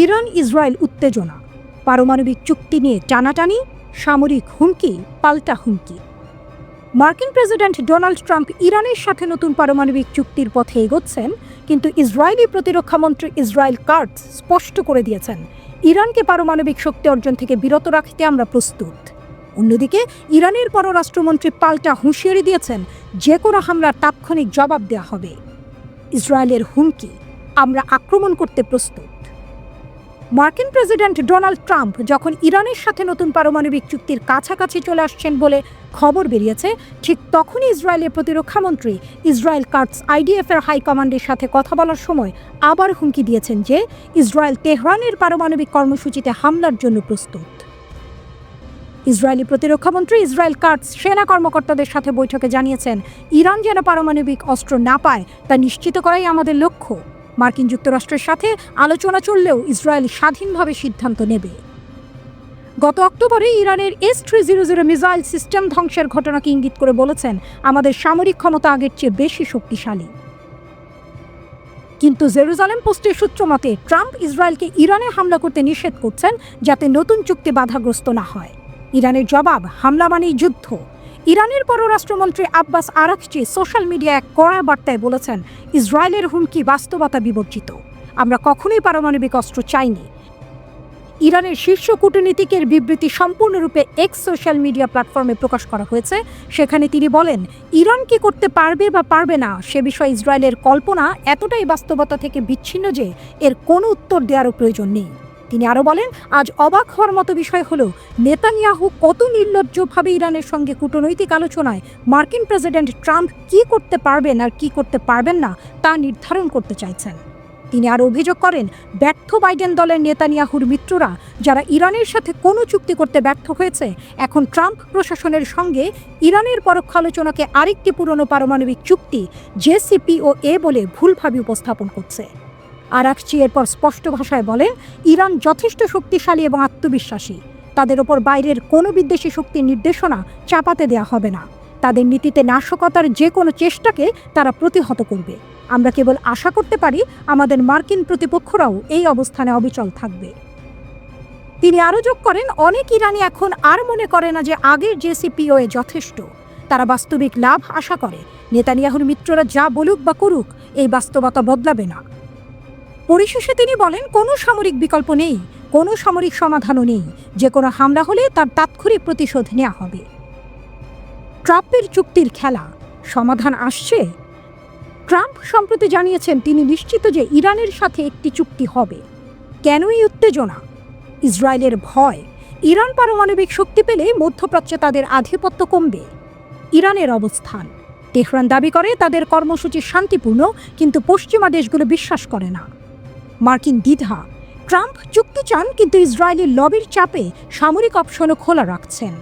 Iran Israel উত্তেজনা, পারমাণবিক চুক্তি নিয়ে টানাটানি, সামরিক হুমকি পাল্টা হুমকি। মার্কিন প্রেসিডেন্ট ডোনাল্ড ট্রাম্প ইরানের সাথে নতুন পারমাণবিক চুক্তির পথে এগোচ্ছেন, কিন্তু ইসরায়েলি প্রতিরক্ষামন্ত্রী ইসরায়েল কাটজ স্পষ্ট করে দিয়েছেন, ইরানকে পারমাণবিক শক্তি অর্জন থেকে বিরত রাখতে আমরা প্রস্তুত। অন্যদিকে ইরানের পররাষ্ট্রমন্ত্রী পাল্টা হুঁশিয়ারি দিয়েছেন, যে কোনো হামলার তাৎক্ষণিক জবাব দেওয়া হবে। ইসরায়েলের হুমকি, আমরা আক্রমণ করতে প্রস্তুত। মার্কিন প্রেসিডেন্ট ডোনাল্ড ট্রাম্প যখন ইরানের সাথে নতুন পারমাণবিক চুক্তির কাছাকাছি চলে আসছেন বলে খবর বেরিয়েছে, ঠিক তখনই ইসরায়েলের প্রতিরক্ষামন্ত্রী ইসরায়েল কাটজ আইডিএফের হাইকমান্ডের সাথে কথা বলার সময় আবার হুমকি দিয়েছেন যে ইসরায়েল তেহরানের পারমাণবিক কর্মসূচিতে হামলার জন্য প্রস্তুত। ইসরায়েলি প্রতিরক্ষামন্ত্রী ইসরায়েল কাটজ সেনা কর্মকর্তাদের সাথে বৈঠকে জানিয়েছেন, ইরান যেন পারমাণবিক অস্ত্র না পায় তা নিশ্চিত করাই আমাদের লক্ষ্য। মার্কিন যুক্তরাষ্ট্রের সাথে আলোচনা চললেও ইসরায়েল স্বাধীনভাবে সিদ্ধান্ত নেবে। গত অক্টোবরে ইরানের S-300 মিসাইল সিস্টেম ধ্বংসের ঘটনাকে ইঙ্গিত করে বলেছেন, আমাদের সামরিক ক্ষমতা আগের চেয়ে বেশি শক্তিশালী। কিন্তু জেরুজালেম পোস্টের সূত্র মতে ট্রাম্প ইসরায়েলকে ইরানে হামলা করতে নিষেধ করছেন, যাতে নতুন চুক্তি বাধাগ্রস্ত না হয়। ইরানের জবাব, হামলা মানেই যুদ্ধ। ইরানের পররাষ্ট্রমন্ত্রী আব্বাস আরাকচি সোশ্যাল মিডিয়ায় এক কড়া বার্তায় বলেছেন, ইসরায়েলের হুমকি বাস্তবতা বিবর্জিত, আমরা কখনোই পারমাণবিক অস্ত্র চাইনি। ইরানের শীর্ষ কূটনীতিকের বিবৃতি সম্পূর্ণরূপে এক্স সোশ্যাল মিডিয়া প্ল্যাটফর্মে প্রকাশ করা হয়েছে। সেখানে তিনি বলেন, ইরান কি করতে পারবে বা পারবে না সে বিষয়ে ইসরায়েলের কল্পনা এতটাই বাস্তবতা থেকে বিচ্ছিন্ন যে এর কোনো উত্তর দেওয়ারও প্রয়োজন নেই। তিনি আরও বলেন, আজ অবাক হওয়ার মতো বিষয় হলো নেতানিয়াহু কত নির্লজ্জভাবে ইরানের সঙ্গে কূটনৈতিক আলোচনায় মার্কিন প্রেসিডেন্ট ট্রাম্প কি করতে পারবেন আর কি করতে পারবেন না তা নির্ধারণ করতে চাইছেন। তিনি আরও অভিযোগ করেন, ব্যর্থ বাইডেন দলের নেতানিয়াহুর মিত্ররা যারা ইরানের সাথে কোনো চুক্তি করতে ব্যর্থ হয়েছে, এখন ট্রাম্প প্রশাসনের সঙ্গে ইরানের পরোক্ষ আলোচনাকে আরেকটি পুরনো পারমাণবিক চুক্তি JCPOA বলে ভুলভাবে উপস্থাপন করছে। আরাকচি এরপর স্পষ্ট ভাষায় বলেন, ইরান যথেষ্ট শক্তিশালী এবং আত্মবিশ্বাসী, তাদের ওপর বাইরের কোনো বিদ্বেষী শক্তির নির্দেশনা চাপাতে দেওয়া হবে না। তাদের নীতিতে নাশকতার যে কোনো চেষ্টাকে তারা প্রতিহত করবে। আমরা কেবল আশা করতে পারি আমাদের মার্কিন প্রতিপক্ষরাও এই অবস্থানে অবিচল থাকবে। তিনি আরও যোগ করেন, অনেক ইরানি এখন আর মনে করে না যে আগের JCPOA যথেষ্ট। তারা বাস্তবিক লাভ আশা করে। নেতানিয়াহুর মিত্ররা যা বলুক বা করুক, এই বাস্তবতা বদলাবে না। পরিশেষে তিনি বলেন, কোনো সামরিক বিকল্প নেই, কোনো সামরিক সমাধানও নেই। যে কোনো হামলা হলে তার তাৎক্ষণিক প্রতিশোধ নেওয়া হবে। ট্রাম্পের চুক্তির খেলা, সমাধান আসছে। ট্রাম্প সম্প্রতি জানিয়েছেন, তিনি নিশ্চিত যে ইরানের সাথে একটি চুক্তি হবে। কেন এই উত্তেজনা? ইসরায়েলের ভয়, ইরান পারমাণবিক শক্তি পেলে মধ্যপ্রাচ্যে তাদের আধিপত্য কমবে। ইরানের অবস্থান, তেহরান দাবি করে তাদের কর্মসূচি শান্তিপূর্ণ, কিন্তু পশ্চিমা দেশগুলো বিশ্বাস করে না। মার্কিন দ্বিধা, ট্রাম্প চুক্তি চান কিন্তু ইসরায়েলি লবির চাপে সামরিক অপশনও খোলা রাখছেন।